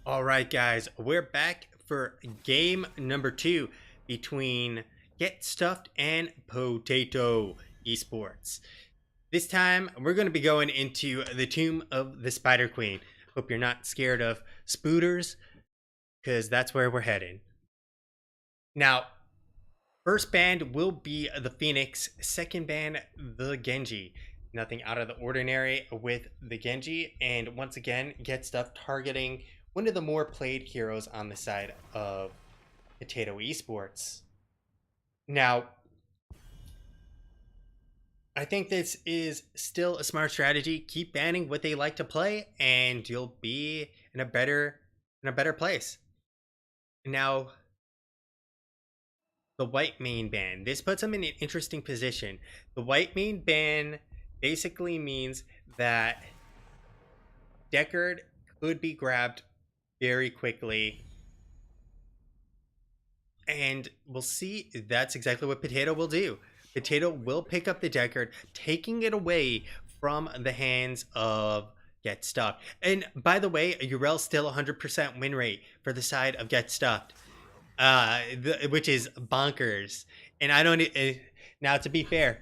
All right, guys, we're back for game number 2 between Get Stuffed and Potato Esports. This time, we're going to be going into the Tomb of the Spider Queen. Hope you're not scared of spooters, because that's where we're heading. Now, first band will be the Phoenix, second band, the Genji. Nothing out of the ordinary with the Genji, and once again, Get Stuffed targeting one of the more played heroes on the side of Potato Esports. Now, I think this is still a smart strategy. Keep banning what they like to play, and you'll be in a better place. Now, the white main ban. This puts them in an interesting position. The white main ban basically means that Deckard could be grabbed very quickly, and we'll see that's exactly what Potato will do. Potato will pick up the Deckard, taking it away from the hands of Get Stuffed. And by the way, Urel's still 100% win rate for the side of Get Stuffed, which is bonkers. And I don't. Now, to be fair,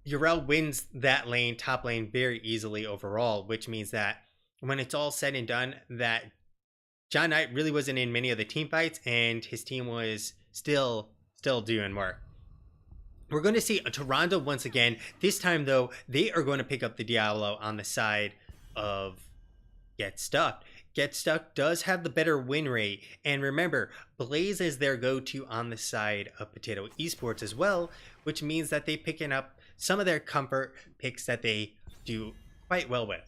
Urel wins that lane, top lane, very easily overall, which means that when it's all said and done, that John Knight really wasn't in many of the team fights, and his team was still doing work. We're going to see a Toronto once again. This time, though, they are going to pick up the Diablo on the side of Get Stuck. Get Stuck does have the better win rate, and remember, Blaze is their go-to on the side of Potato Esports as well, which means that they picking up some of their comfort picks that they do quite well with.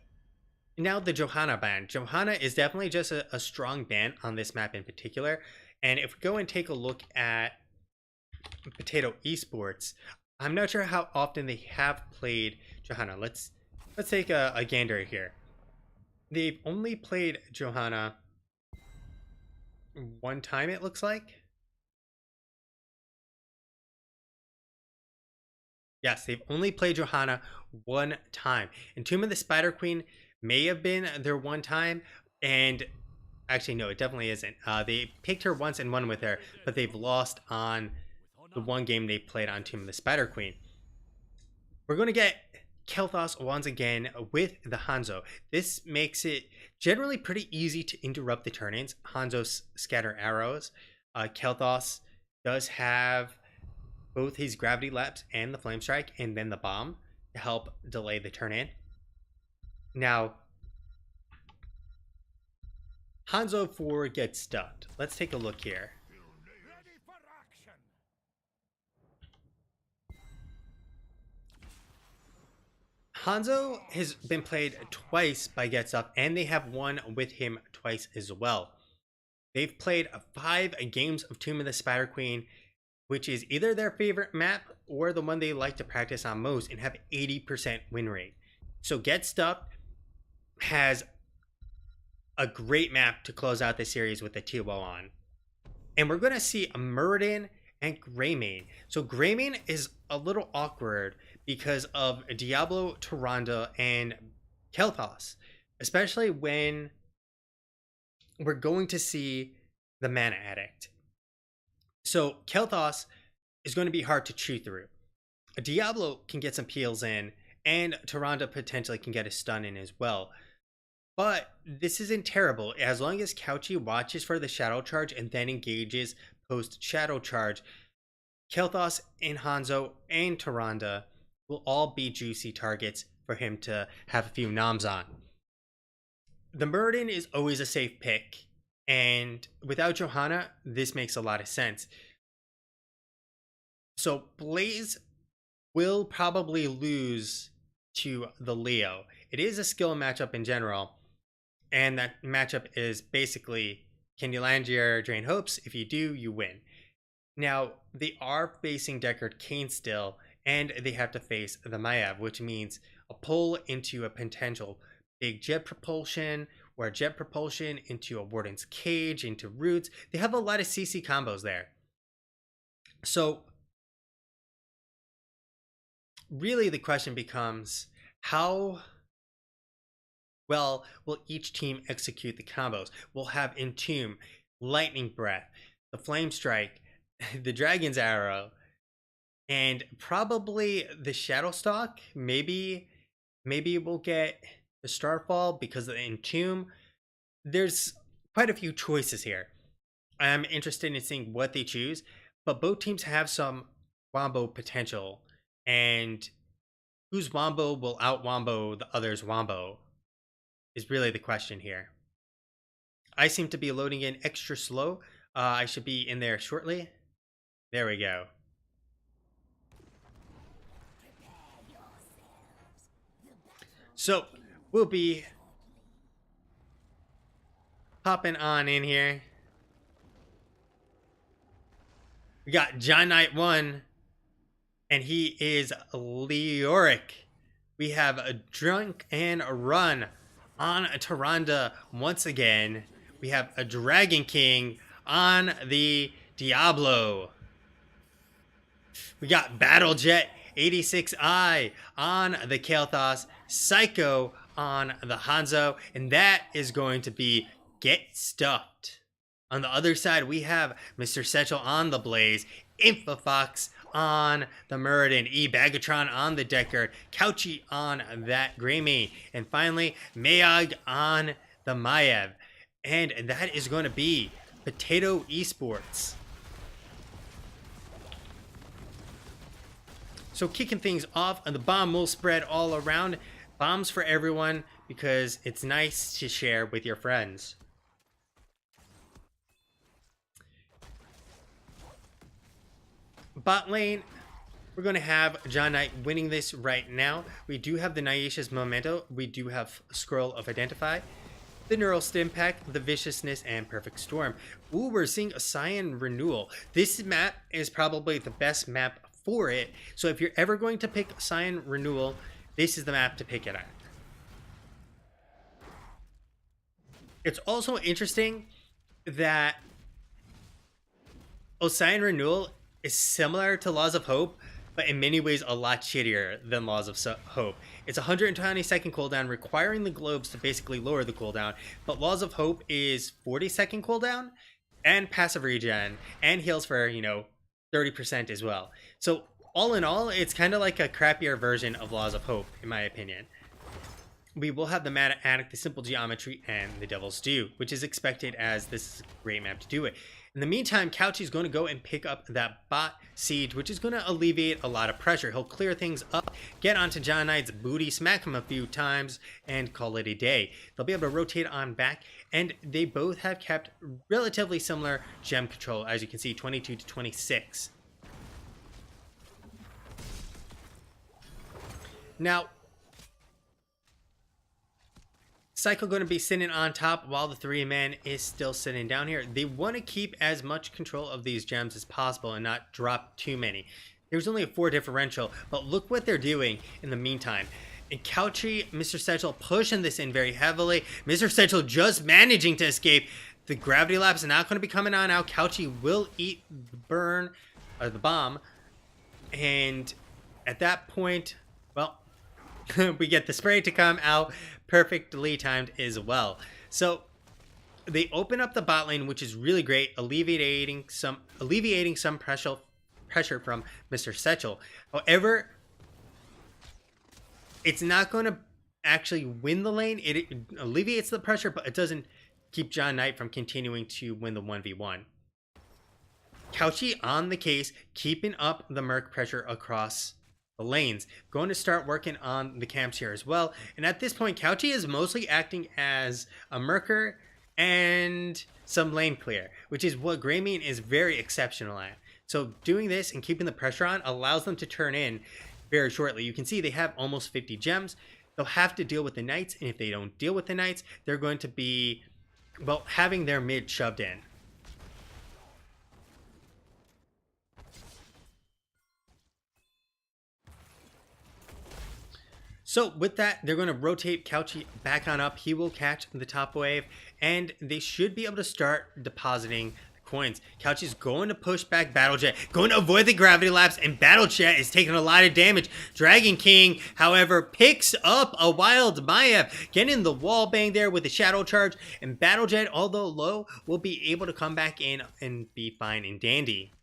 Now the Johanna ban. Johanna is definitely just a strong ban on this map in particular. And if we go and take a look at Potato Esports, I'm not sure how often they have played Johanna. Let's take a gander here. They've only played Johanna one time, it looks like. Yes, they've only played Johanna one time. And Tomb of the Spider Queen may have been their one time, and actually no, it definitely isn't. They picked her once and won with her, but they've lost on the one game they played on Tomb of the Spider Queen. We're going to get Kel'Thas once again with the Hanzo. This makes it generally pretty easy to interrupt the turn-ins. Hanzo's scatter arrows. Kel'Thas does have both his gravity lapse and the flame strike, and then the bomb to help delay the turn-in. Now, Hanzo 4 gets stunned. Let's take a look here. Hanzo has been played twice by Get Stuffed, and they have won with him twice as well. They've played 5 games of Tomb of the Spider Queen, which is either their favorite map or the one they like to practice on most, and have 80% win rate. So Get Stuffed has a great map to close out the series with the 2-0 on. And we're going to see a Muradin and Greymane. So Greymane is a little awkward because of Diablo, Tyrande, and Kel'Thas, especially when we're going to see the Mana Addict. So Kel'Thas is going to be hard to chew through. Diablo can get some peels in, and Tyrande potentially can get a stun in as well. But this isn't terrible. As long as Couchy watches for the Shadow Charge and then engages post Shadow Charge, Kel'Thas and Hanzo and Tyrande will all be juicy targets for him to have a few noms on. The Muradin is always a safe pick, and without Johanna, this makes a lot of sense. So Blaze will probably lose to the Leo. It is a skill matchup in general, and that matchup is basically, can you land your Drain Hopes? If you do, you win. Now, they are facing Deckard Cain still, and they have to face the Mayav, which means a pull into a potential big jet propulsion, or a jet propulsion into a Warden's Cage, into Roots. They have a lot of CC combos there. So, really the question becomes, how well will each team execute the combos. We'll have Entomb, Lightning Breath, the Flame Strike, the Dragon's Arrow, and probably the Shadow Stalk. Maybe we'll get the Starfall because of the Entomb. There's quite a few choices here. I'm interested in seeing what they choose, but both teams have some wombo potential, and whose wombo will out wombo the other's wombo is really the question here. I seem to be loading in extra slow. I should be in there shortly. There we go. So we'll be popping on in here. We got John Knight 1, and he is Leoric. We have a Drunk and a Run on a Tyrande once again. We have a Dragon King on the Diablo. We got Battle Jet 86i on the Kael'thas, Psycho on the Hanzo, and that is going to be Get Stuffed. On the other side, we have Mr. Setchel on the Blaze, Infofox on the Muradin, Bagatron on the Deckard, Couchy on that Greymane, and finally, Mayog on the Maiev. And that is going to be Potato Esports. So kicking things off, and the bomb will spread all around. Bombs for everyone, because it's nice to share with your friends. Bot lane, we're going to have John Knight winning this right now. We do have the Naisha's Memento. We do have Scroll of Identify, the Neural Stim Pack, the Viciousness, and Perfect Storm. Ooh, we're seeing a Cyan Renewal. This map is probably the best map for it. So if you're ever going to pick Cyan Renewal, this is the map to pick it at. It's also interesting that Cyan Renewal is similar to Laws of Hope, but in many ways a lot shittier than Laws of Hope. It's 120-second cooldown, requiring the globes to basically lower the cooldown, but Laws of Hope is 40-second cooldown, and passive regen, and heals for, 30% as well. So all in all, it's kind of like a crappier version of Laws of Hope, in my opinion. We will have the Mana Addict, the Simple Geometry, and the Devil's Due, which is expected, as this is a great map to do it. In the meantime, Couchy's going to go and pick up that bot siege, which is going to alleviate a lot of pressure. He'll clear things up, get onto John Knight's booty, smack him a few times, and call it a day. They'll be able to rotate on back, and they both have kept relatively similar gem control, as you can see, 22 to 26. Now, Cycle going to be sitting on top while the 3-man is still sitting down here. They want to keep as much control of these gems as possible and not drop too many. There's only a 4 differential, but look what they're doing in the meantime. And Couchy, Mr. Setchel pushing this in very heavily. Mr. Setchel just managing to escape. The gravity lapse is not going to be coming on now. Couchy will eat the burn, or the bomb. And at that point, well, we get the spray to come out perfectly timed as well. So they open up the bot lane, which is really great, alleviating some pressure from Mr. Setchel. However, it's not going to actually win the lane. It alleviates the pressure, but it doesn't keep John Knight from continuing to win the 1v1. Couchy on the case, keeping up the Merc pressure across the lanes. Going to start working on the camps here as well. And at this point, Couchy is mostly acting as a Mercer and some lane clear, which is what Greymane is very exceptional at. So doing this and keeping the pressure on allows them to turn in very shortly. You can see they have almost 50 gems. They'll have to deal with the Knights, and if they don't deal with the Knights, they're going to be, well, having their mid shoved in. So with that, they're going to rotate Couchy back on up. He will catch the top wave, and they should be able to start depositing the coins. Couch is going to push back Battle Jet, going to avoid the gravity lapse, and Battle Jet is taking a lot of damage. Dragon King, however, picks up a wild Maiev, getting the wall bang there with the Shadow Charge, and Battle Jet, although low, will be able to come back in and be fine and dandy.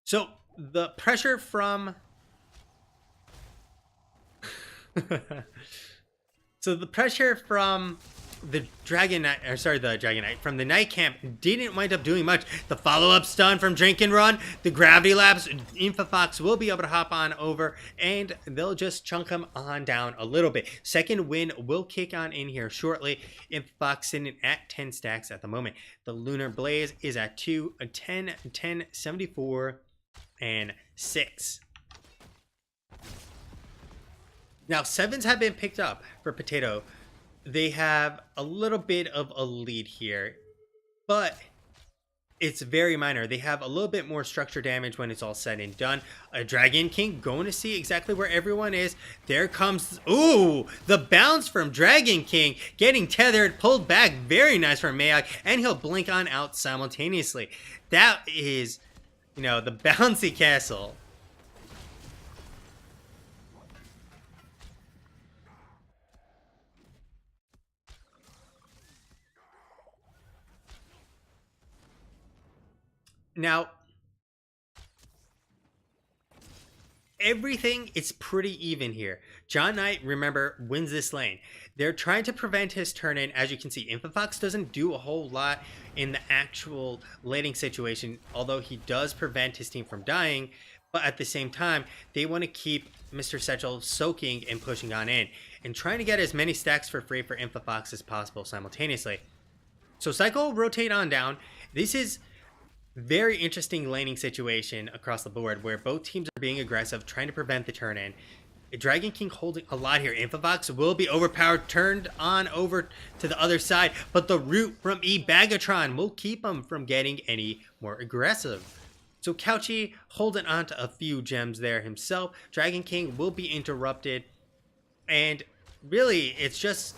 So the pressure from so the pressure from the Dragon Knight, or sorry, the Dragon Knight from the Night Camp didn't wind up doing much. The follow-up stun from Drink and Run, the Gravity Lapse, Infafox will be able to hop on over, and they'll just chunk him on down a little bit. Second win will kick on in here shortly. Infafox sitting at 10 stacks at the moment. The Lunar Blaze is at 2, 10, 10, 74, and 6. Now, 7s have been picked up for Potato. They have a little bit of a lead here, but it's very minor. They have a little bit more structure damage when it's all said and done. A Dragon King going to see exactly where everyone is. There comes, ooh, the bounce from Dragon King, getting tethered, pulled back. Very nice from Mayak, and he'll blink on out simultaneously. That is, you know, the bouncy castle. Now, everything is pretty even here. John Knight, remember, wins this lane. They're trying to prevent his turn in. As you can see, Infafox doesn't do a whole lot in the actual laning situation, although he does prevent his team from dying. But at the same time, they want to keep Mr. Setchel soaking and pushing on in, and trying to get as many stacks for free for Infafox as possible simultaneously. So Cycle will rotate on down. This is very interesting laning situation across the board where both teams are being aggressive, trying to prevent the turn in. Dragon King holding a lot here. Infafox will be overpowered, turned on over to the other side, but the root from eBagatron will keep him from getting any more aggressive. So Couchy holding on to a few gems there himself. Dragon King will be interrupted, and really it's just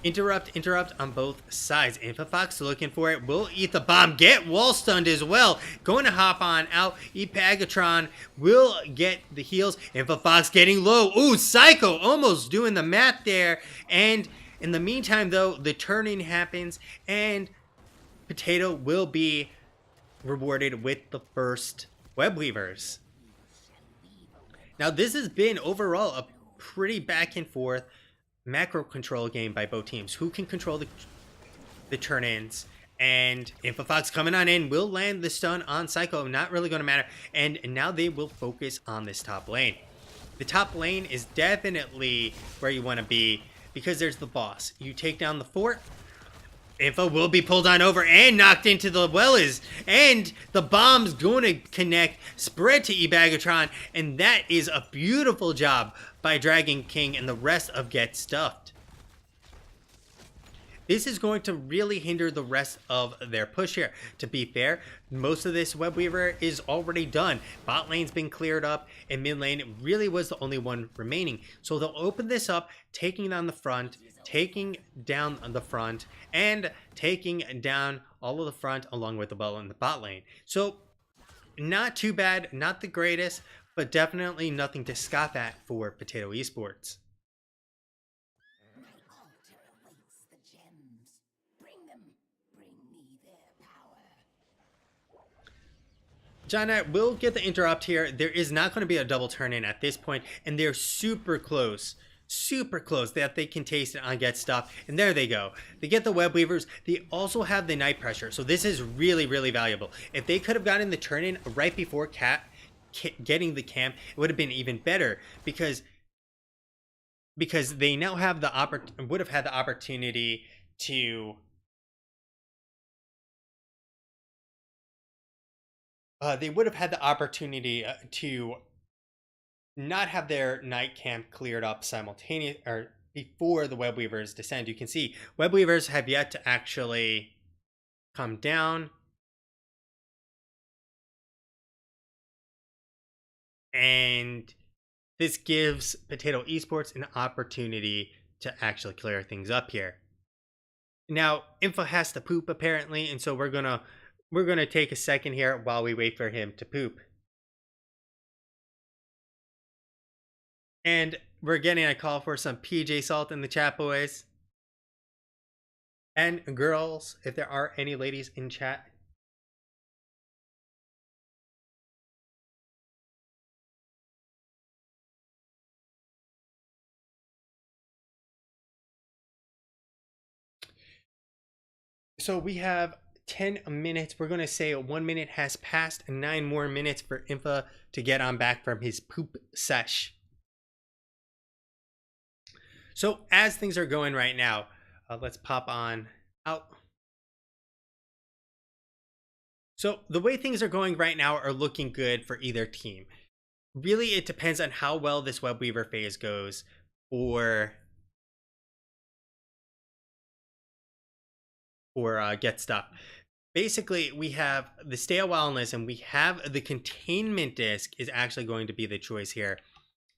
interrupt on both sides. Infafox looking for it, will eat the bomb, get wall stunned as well, going to hop on out. eBagatron will get the heals. Infafox getting low. Ooh, Psycho almost doing the math there, and in the meantime though, the turning happens, and Potato will be rewarded with the first Web Weavers. Now this has been overall a pretty back and forth macro control game by both teams. Who can control the turn-ins? And Infafox coming on in will land the stun on Psycho. Not really going to matter. And now they will focus on this top lane. The top lane is definitely where you want to be because there's the boss. You take down the fort. Info will be pulled on over and knocked into the wells, and the bomb's going to connect, spread to eBagatron, and that is a beautiful job by Dragon King and the rest of Get Stuffed. This is going to really hinder the rest of their push here. To be fair, most of this Web Weaver is already done. Bot lane's been cleared up, and mid lane really was the only one remaining. So they'll open this up, taking on the front, taking down the front, and taking down all of the front along with the ball in the bot lane. So not too bad, not the greatest, but definitely nothing to scoff at for Potato Esports. John Knight will get the interrupt here. There is not going to be a double turn in at this point, and they're super close that they can taste it on Get Stuff, and there they go. They get the Web Weavers. They also have the Night Pressure, so this is really, really valuable. If they could have gotten the turn in right before getting the camp, it would have been even better because they now have the would have had the opportunity to to not have their night camp cleared up simultaneously or before the Web Weavers descend. You can see Web Weavers have yet to actually come down, and this gives Potato Esports an opportunity to actually clear things up here. Now, Info has to poop apparently, and so we're gonna take a second here while we wait for him to poop. And we're getting a call for some PJ Salt in the chat, boys and girls, if there are any ladies in chat. So we have 10 minutes. We're going to say 1 minute has passed and 9 more minutes for Infa to get on back from his poop sesh. So as things are going right now, let's pop on out. So the way things are going right now are looking good for either team. Really, it depends on how well this Web Weaver phase goes or Get Stuck. Basically, we have the Stay a While list and we have the Containment Disc is actually going to be the choice here.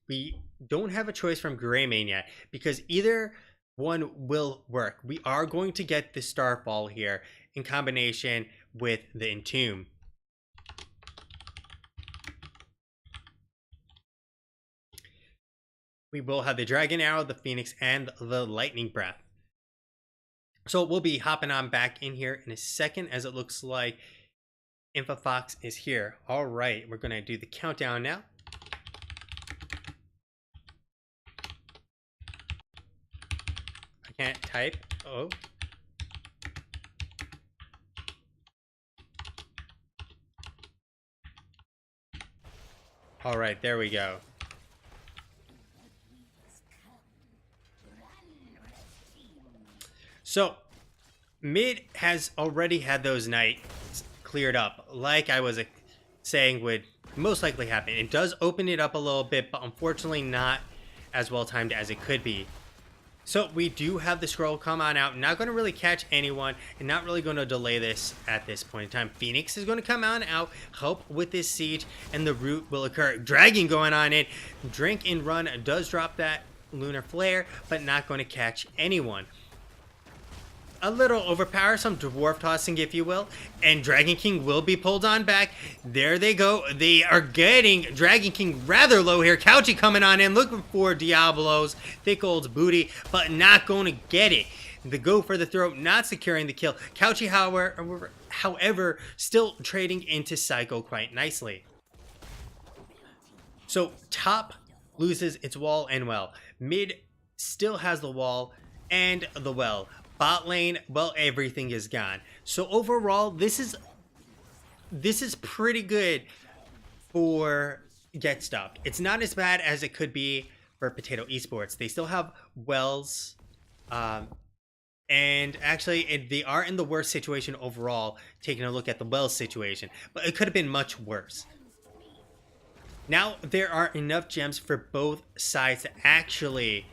We don't have a choice from Greymane yet because either one will work. We are going to get the Starfall here in combination with the Entomb. We will have the Dragon Arrow, the Phoenix, and the Lightning Breath. So we'll be hopping on back in here in a second as it looks like InfoFox is here. All right, we're going to do the countdown now. I can't type. Oh. All right, there we go. So, mid has already had those nights cleared up, like I was saying would most likely happen. It does open it up a little bit, but unfortunately not as well timed as it could be. So we do have the scroll come on out. Not going to really catch anyone and not really going to delay this at this point in time. Phoenix is going to come on out, help with this siege, and the root will occur. Dragon going on in. Drink and Run does drop that Lunar Flare, but not going to catch anyone. A little overpower, some dwarf tossing, if you will, and Dragon King will be pulled on back. There they go. They are getting Dragon King rather low here. Couchy coming on in, looking for Diablo's thick old booty, but not going to get it. The go for the throw, not securing the kill. Couchy, however, still trading into Psycho quite nicely. So top loses its wall and well. Mid still has the wall and the well. Bot lane, well, everything is gone. So overall, this is pretty good for Get Stuck. It's not as bad as it could be for Potato Esports. They still have wells, and actually, they are in the worst situation overall, taking a look at the wells situation. But it could have been much worse. Now, there are enough gems for both sides to actually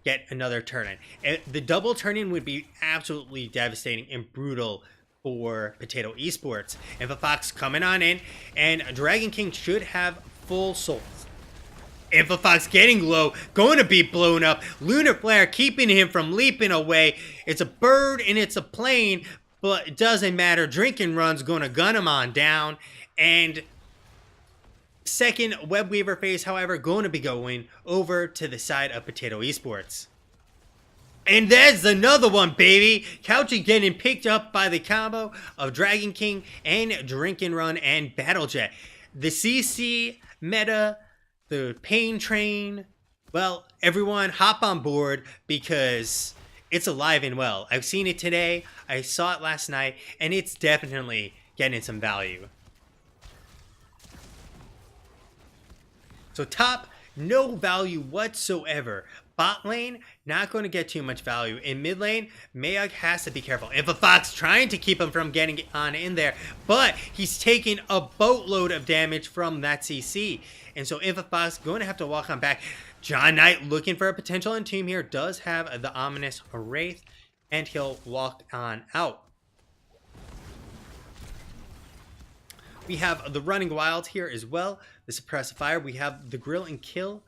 get another turn-in. The double turn-in would be absolutely devastating and brutal for Potato Esports. InfoFox coming on in, and Dragon King should have full souls. InfoFox getting low, going to be blown up. Lunar Flare keeping him from leaping away. It's a bird and it's a plane, but it doesn't matter. Drink and Run's going to gun him on down, and second Web Weaver phase, however, going to be going over to the side of Potato Esports. And there's another one, baby! Couchy getting picked up by the combo of Dragon King and Drink and Run and Battle Jet. The CC meta, the Pain Train, well, everyone hop on board because it's alive and well. I've seen it today, I saw it last night, and it's definitely getting some value. So top, no value whatsoever. Bot lane, not going to get too much value. In mid lane, Mayog has to be careful. InfoFox trying to keep him from getting on in there, but he's taking a boatload of damage from that CC. And so InfoFox going to have to walk on back. John Knight looking for a potential Entomb here, does have the ominous Wraith, and he'll walk on out. We have the Running Wild here as well. The Suppress Fire. We have the Grill and Kill.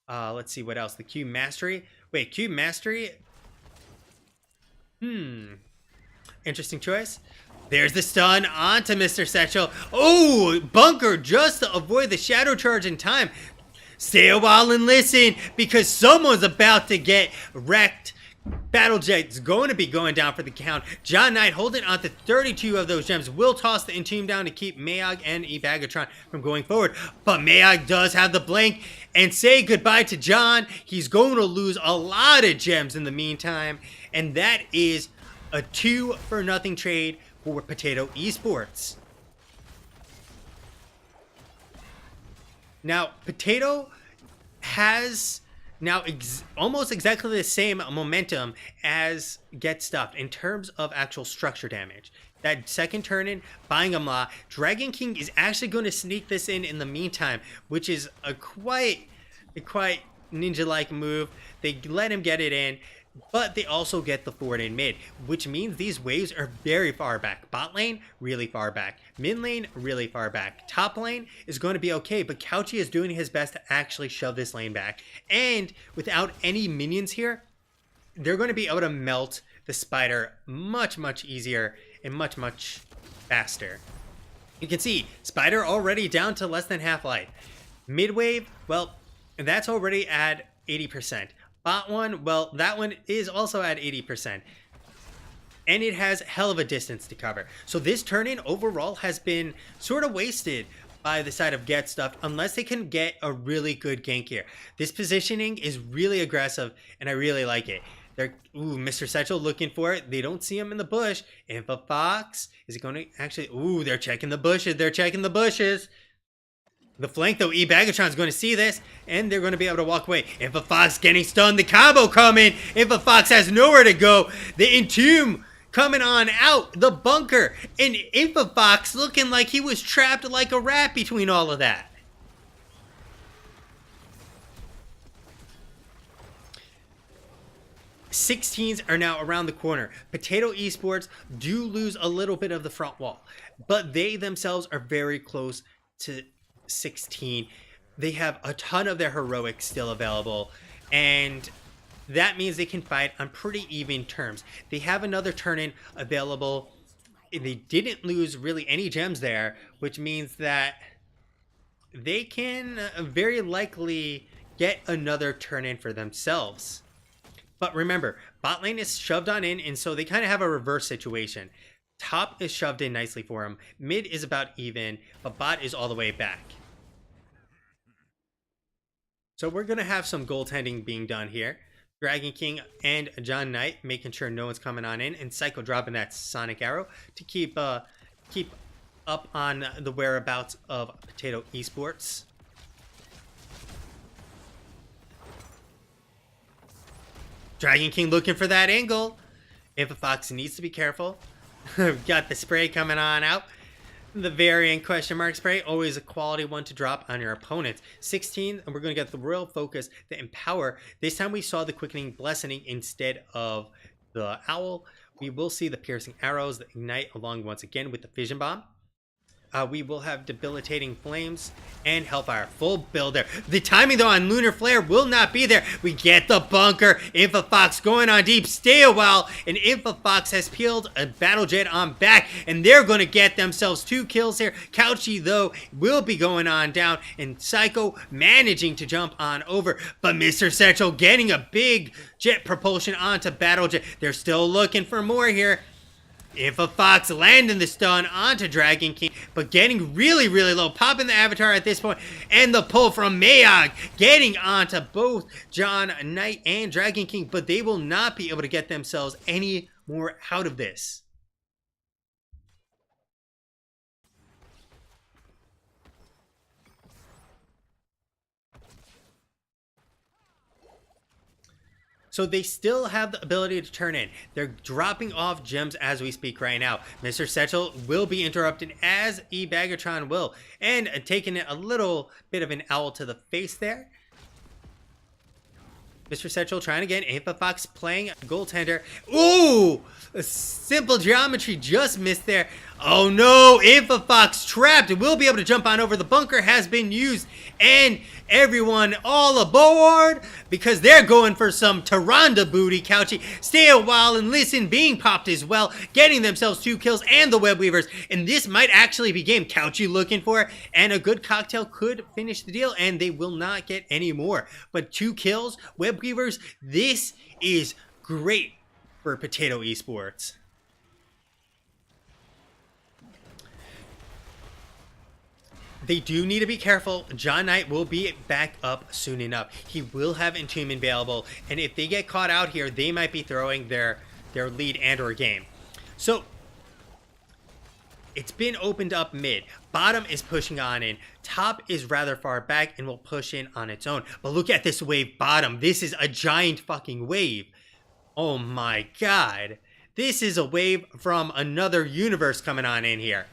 Let's see what else. The Q Mastery. Wait, Q Mastery? Interesting choice. There's the stun onto Mr. Satchel. Oh, bunker just to avoid the shadow charge in time. Stay a while and listen, because someone's about to get wrecked. Battlejet's going to be going down for the count. John Knight holding on to 32 of those gems will toss the Entomb down to keep Mayog and eBagatron from going forward. But Mayog does have the blink and say goodbye to John. He's going to lose a lot of gems in the meantime. And that is a 2-for-0 trade for Potato Esports. Now, Potato has now almost exactly the same momentum as Get Stuffed in terms of actual structure damage. That second turn in, buying them lot. Dragon King is actually going to sneak this in the meantime, which is a quite ninja-like move. They let him get it in, but they also get the forward in mid, which means these waves are very far back. Bot lane, really far back. Mid lane, really far back. Top lane is going to be okay, but Couchy is doing his best to actually shove this lane back. And without any minions here, they're going to be able to melt the spider much easier and much faster. You can see, spider already down to less than half life. Mid wave, well, that's already at 80%. Bot one, well, that one is also at 80%. And it has hell of a distance to cover. So this turn-in overall has been sort of wasted by the side of Get Stuffed unless they can get a really good gank here. This positioning is really aggressive, and I really like it. They're, ooh, Mr. Satchel looking for it. They don't see him in the bush. Infofox, is it going to actually, ooh, they're checking the bushes. They're checking the bushes. The flank, though, eBagatron's going to see this, and they're going to be able to walk away. Infofox getting stunned. The combo coming. Infofox has nowhere to go. The Entomb coming on out. The bunker. And Infofox looking like he was trapped like a rat between all of that. Sixteens are now around the corner. Potato Esports do lose a little bit of the front wall, but they themselves are very close to 16. They have a ton of their heroics still available, and that means they can fight on pretty even terms. They have another turn-in available. They didn't lose really any gems there, which means that they can very likely get another turn-in for themselves. But remember, bot lane is shoved on in, and so they kind of have a reverse situation. Top is shoved in nicely for him. Mid is about even, but bot is all the way back. So we're going to have some goaltending being done here. Dragon King and John Knight making sure no one's coming on in, and Psycho dropping that Sonic Arrow to keep up on the whereabouts of Potato Esports. Dragon King looking for that angle. Infofox needs to be careful. Got the spray coming on out. The variant question mark spray, always a quality one to drop on your opponents. 16, and we're going to get the Royal Focus, the Empower. This time we saw the Quickening Blessing instead of the Owl. We will see the Piercing Arrows, the Ignite, along once again with the Fission Bomb. We will have Debilitating Flames and Hellfire. Full build there. The timing, though, on Lunar Flare will not be there. We get the bunker. Infofox going on deep. Stay a while. And Infofox has peeled a Battle Jet on back. And they're going to get themselves 2 kills here. Couchy, though, will be going on down. And Psycho managing to jump on over. But Mr. Satchel getting a big jet propulsion onto Battle Jet. They're still looking for more here. Infofox landing the stun onto Dragon King, but getting really low, popping the avatar at this point, and the pull from Mayog, getting onto both John Knight and Dragon King, but they will not be able to get themselves any more out of this. So they still have the ability to turn in. They're dropping off gems as we speak right now. Mr. Satchel will be interrupted as eBagatron will. And taking it a little bit of an owl to the face there. Mr. Satchel trying again. Infofox playing goaltender. Ooh! A simple geometry just missed there. Oh no, Infofox trapped. We'll be able to jump on over. The bunker has been used. And everyone all aboard because they're going for some Tyrande booty. Couchy, stay a while and listen, being popped as well, getting themselves 2 kills and the web weavers. And this might actually be game Couchy looking for. And a good cocktail could finish the deal and they will not get any more. But 2 kills, web weavers, this is great for Potato Esports. They do need to be careful. John Knight will be back up soon enough. He will have Entomb available, and if they get caught out here, they might be throwing their lead and or game. So it's been opened up mid. Bottom is pushing on in. Top is rather far back and will push in on its own. But look at this wave bottom. This is a giant fucking wave. Oh my god. This is a wave from another universe coming on in here.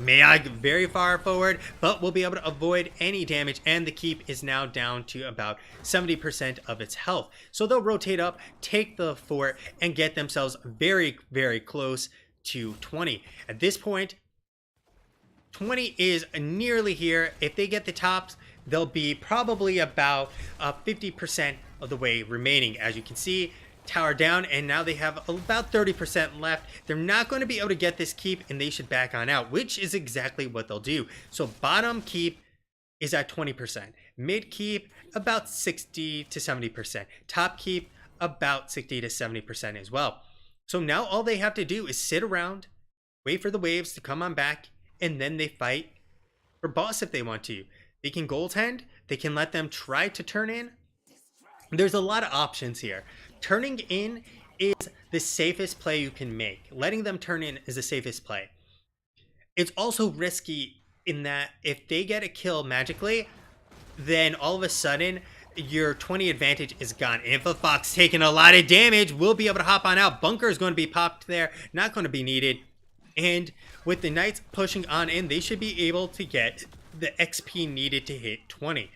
Mayog very far forward, but will be able to avoid any damage, and the keep is now down to about 70% of its health. So they'll rotate up, take the fort, and get themselves very, very close to 20. At this point, 20 is nearly here. If they get the tops, they'll be probably about 50% of the way remaining. As you can see, tower down, and now they have about 30% left. They're not going to be able to get this keep, and they should back on out, which is exactly what they'll do. So bottom keep is at 20%. Mid keep, about 60 to 70%. Top keep, about 60 to 70% as well. So now all they have to do is sit around, wait for the waves to come on back, and then they fight for boss if they want to. They can goaltend, they can let them try to turn in. There's a lot of options here. Turning in is the safest play you can make. Letting them turn in is the safest play. It's also risky in that if they get a kill magically, then all of a sudden your 20 advantage is gone. Infofox taking a lot of damage, will be able to hop on out. Bunker is going to be popped there, not going to be needed. And with the Knights pushing on in, they should be able to get the XP needed to hit 20.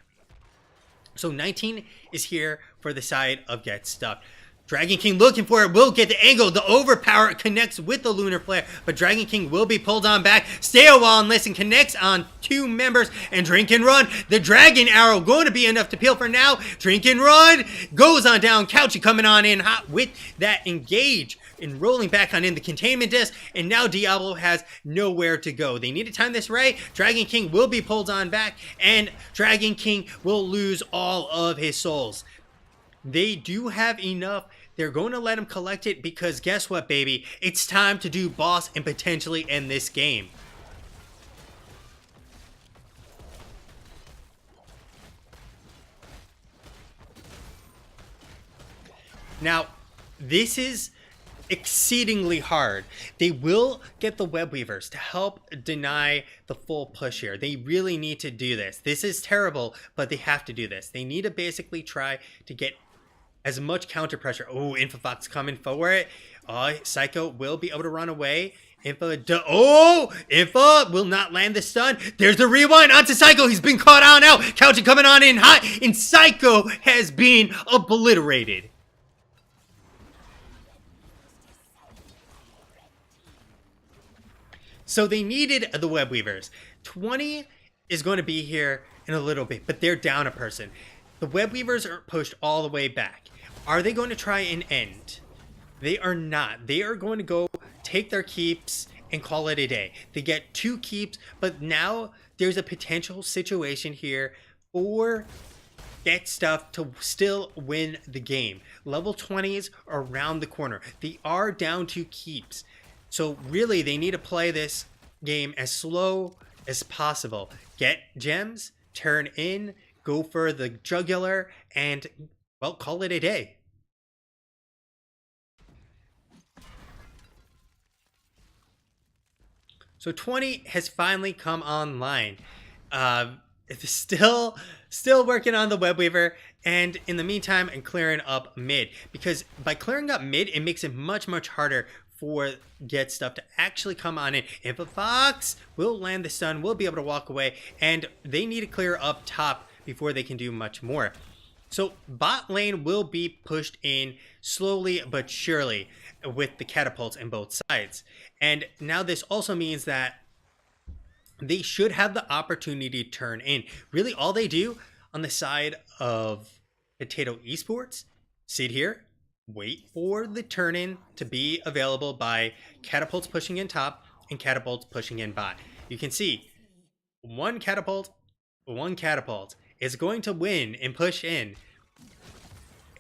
So 19 is here for the side of Get Stuffed. Dragon King looking for it, will get the angle. The overpower connects with the Lunar Flare, but Dragon King will be pulled on back. Stay a while and listen, connects on 2 members, and Drink and Run. The Dragon Arrow going to be enough to peel for now. Drink and Run goes on down. Couchy coming on in hot with that engage and rolling back on in the containment disc, and now Diablo has nowhere to go. They need to time this right. Dragon King will be pulled on back, and Dragon King will lose all of his souls. They do have enough. They're going to let him collect it because guess what, baby? It's time to do boss and potentially end this game. Now, this is exceedingly hard. They will get the web weavers to help deny the full push here. They really need to do this. This is terrible, but they have to do this. They need to basically try to get as much counter pressure. Oh, Infofox coming for it. Psycho will be able to run away. Info will not land the stun. There's the rewind onto Psycho. He's been caught on out. Couchy coming on in hot, and Psycho has been obliterated. So they needed the web weavers. 20 is going to be here in a little bit, but they're down a person. The web weavers are pushed all the way back. Are they going to try and end? They are not. They are going to go take their keeps and call it a day. They get 2 keeps, but now there's a potential situation here for Get Stuff to still win the game. Level 20s are around the corner. They are down 2 keeps. So really, they need to play this game as slow as possible. Get gems, turn in, go for the jugular, and, well, call it a day. So 20 has finally come online. It's still working on the web weaver, and in the meantime, and clearing up mid. Because by clearing up mid, it makes it much, much harder for Get Stuff to actually come on in. Infofox will land the stun, will be able to walk away, and they need to clear up top before they can do much more. So bot lane will be pushed in slowly but surely. with the catapults in both sides. And now this also means that they should have the opportunity to turn in. Really, all they do on the side of Potato Esports, sit here, wait for the turn in to be available by catapults pushing in top and catapults pushing in bot. You can see one catapult is going to win and push in.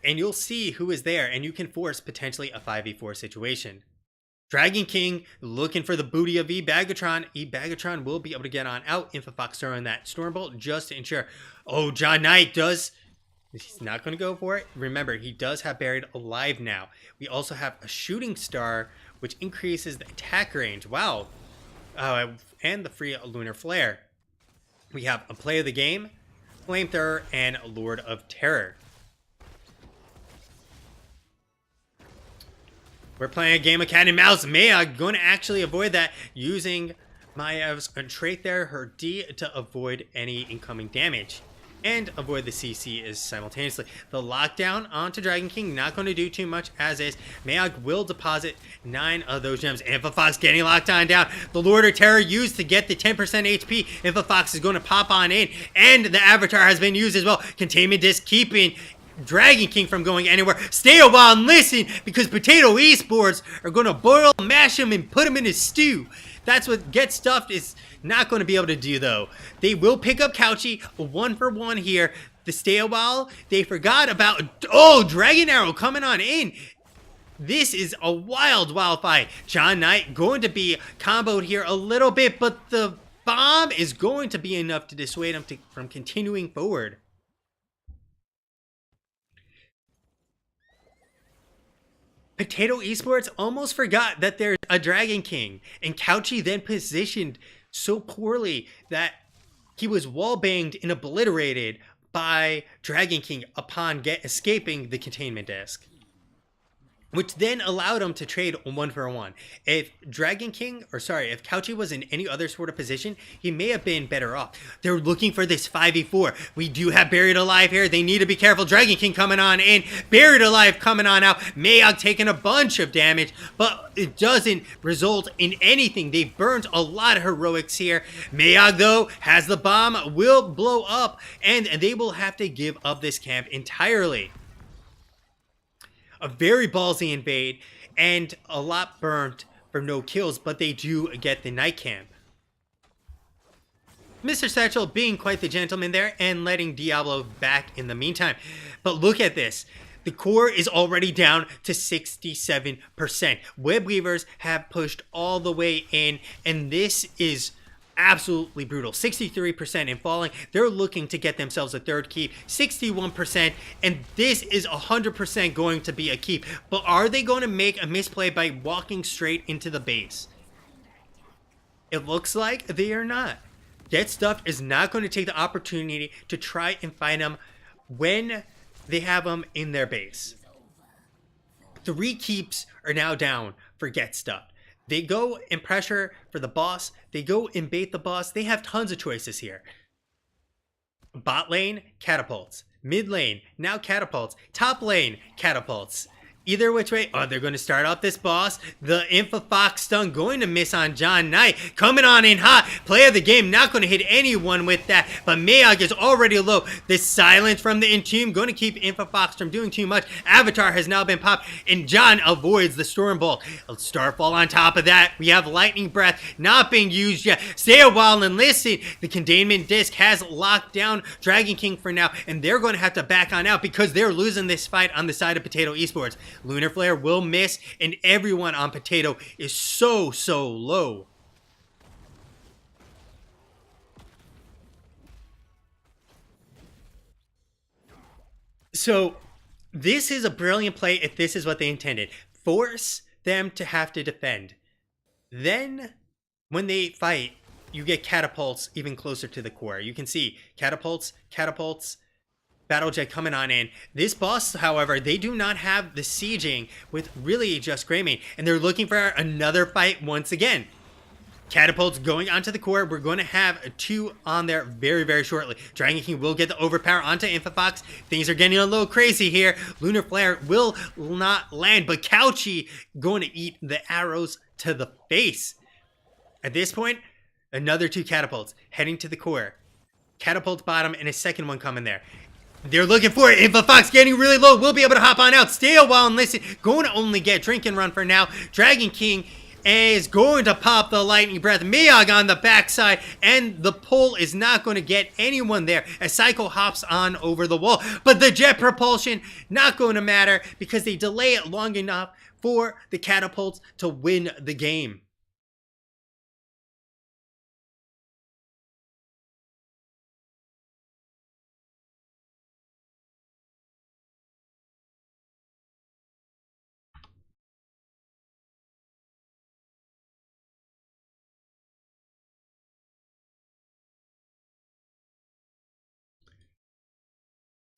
And you'll see who is there, and you can force potentially a 5v4 situation. Dragon King looking for the booty of eBagatron. eBagatron will be able to get on out. Infofox throwing that Stormbolt just to ensure. Oh, John Knight does. He's not going to go for it. Remember, he does have Buried Alive now. We also have a Shooting Star, which increases the attack range. Wow. And the free Lunar Flare. We have a play of the game, Flamethrower, and Lord of Terror. We're playing a game of cat and mouse. Maya going to actually avoid that using Maya's trait there, her D, to avoid any incoming damage and avoid the CC is simultaneously. The lockdown onto Dragon King not going to do too much as is. Mayog will deposit 9 of those gems. Infofox getting locked on down. The Lord of Terror used to get the 10% HP. Infofox is going to pop on in, and the Avatar has been used as well. Containment Disc keeping Dragon King from going anywhere. Stay a while and listen, because Potato Esports are going to boil, mash him, and put him in a stew. That's what Get Stuffed is not going to be able to do, though. They will pick up Couchy 1-for-1 here. The stay a while, they forgot about... Oh, Dragon Arrow coming on in. This is a wild fight. John Knight going to be comboed here a little bit, but the bomb is going to be enough to dissuade him from continuing forward. Potato Esports almost forgot that there's a Dragon King, and Couchy then positioned so poorly that he was wall-banged and obliterated by Dragon King upon escaping the containment disc, which then allowed him to trade 1-for-1. If if Couchy was in any other sort of position, he may have been better off. They're looking for this 5v4. We do have Buried Alive here. They need to be careful. Dragon King coming on in. Buried Alive coming on out. Mayog taking a bunch of damage, but it doesn't result in anything. They burned a lot of heroics here. Mayog, though, has the bomb, will blow up, and they will have to give up this camp entirely. A very ballsy invade, and a lot burnt for no kills, but they do get the night camp. Mr. Satchel being quite the gentleman there and letting Diablo back in the meantime. But look at this. The core is already down to 67%. Web Weavers have pushed all the way in, and this is absolutely brutal. 63% and falling. They're looking to get themselves a third keep. 61%, and this is 100% going to be a keep. But are they going to make a misplay by walking straight into the base? It looks like they are not. Get Stuffed is not going to take the opportunity to try and find them when they have them in their base. 3 keeps are now down for Get Stuffed. They go and pressure for the boss. They go and bait the boss. They have tons of choices here. Bot lane, catapults. Mid lane, now catapults. Top lane, catapults. Either which way, they're going to start off this boss. The Infofox stun going to miss on John Knight. Coming on in hot. Play of the game, not going to hit anyone with that. But Mayog is already low. The silence from the Entomb going to keep Infofox from doing too much. Avatar has now been popped, and John avoids the Stormbolt. Starfall on top of that. We have Lightning Breath not being used yet. Stay a while and listen. The containment disc has locked down Dragon King for now, and they're going to have to back on out because they're losing this fight on the side of Potato Esports. Lunar Flare will miss, and everyone on Potato is so low. So this is a brilliant play if this is what they intended. Force them to have to defend. Then when they fight, you get catapults even closer to the core. You can see catapults, Battle Jet coming on in. This boss, however, they do not have the sieging with really just Greymane, and they're looking for another fight once again. Catapults going onto the core. We're going to have two on there very, very shortly. Dragon King will get the overpower onto Infofox. Things are getting a little crazy here. Lunar Flare will not land, but Couchy going to eat the arrows to the face. At this point, another two catapults heading to the core. Catapult bottom and a second one coming there. They're looking for it. Infofox getting really low. We'll be able to hop on out. Stay a while and listen. Going to only get Drink and Run for now. Dragon King is going to pop the lightning breath. Miyagi on the backside, and the pull is not going to get anyone there as Psycho hops on over the wall. But the jet propulsion not going to matter because they delay it long enough for the catapults to win the game.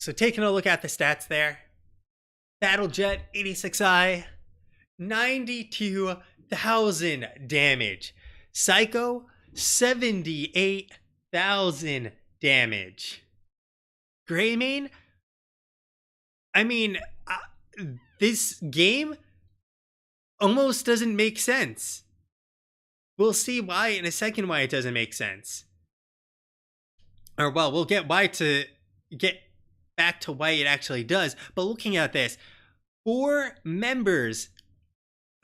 So taking a look at the stats there. Battlejet 86i, 92,000 damage. Psycho, 78,000 damage. Greymane, I mean, this game almost doesn't make sense. We'll see why in a second why it doesn't make sense. Or well, we'll get back to why it actually does. But looking at this, 4 members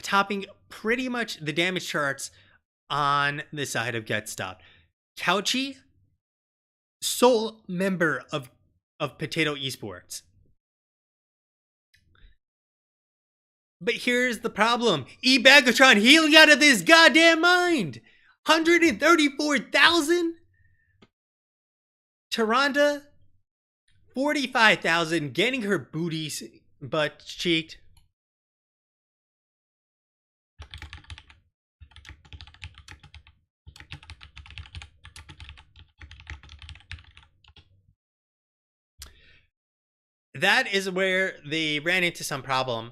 topping pretty much the damage charts on the side of Get Stopped. Couchy, sole member of Potato Esports. But here's the problem. Bagatron healing out of his goddamn mind. 134,000? Tyrande, 45,000, getting her booty butt cheeked. That is where they ran into some problem.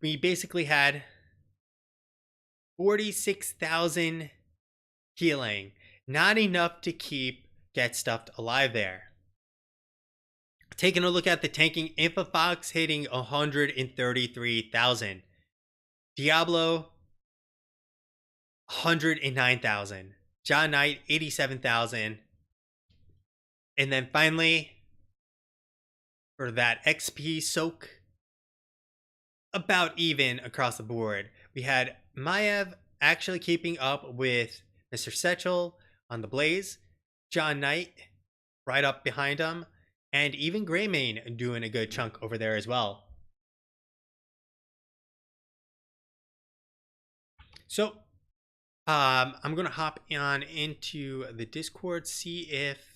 We basically had 46,000 healing. Not enough to keep Get Stuffed alive there. Taking a look at the tanking, Infofox hitting 133,000. Diablo, 109,000. John Knight, 87,000. And then finally, for that XP soak, about even across the board. We had Maiev actually keeping up with Mr. Setchel on the Blaze, John Knight right up behind him, and even Greymane doing a good chunk over there as well. So I'm gonna hop on into the Discord, see if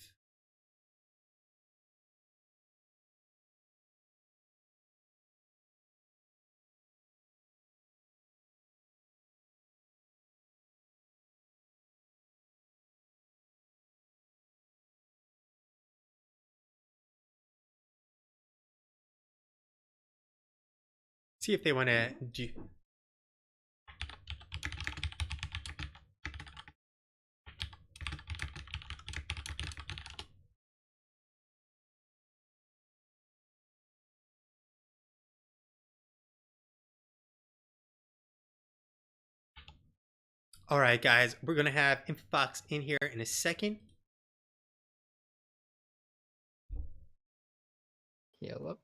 they want to do. All right, guys, we're gonna have Infofox in here in a second. Yellow.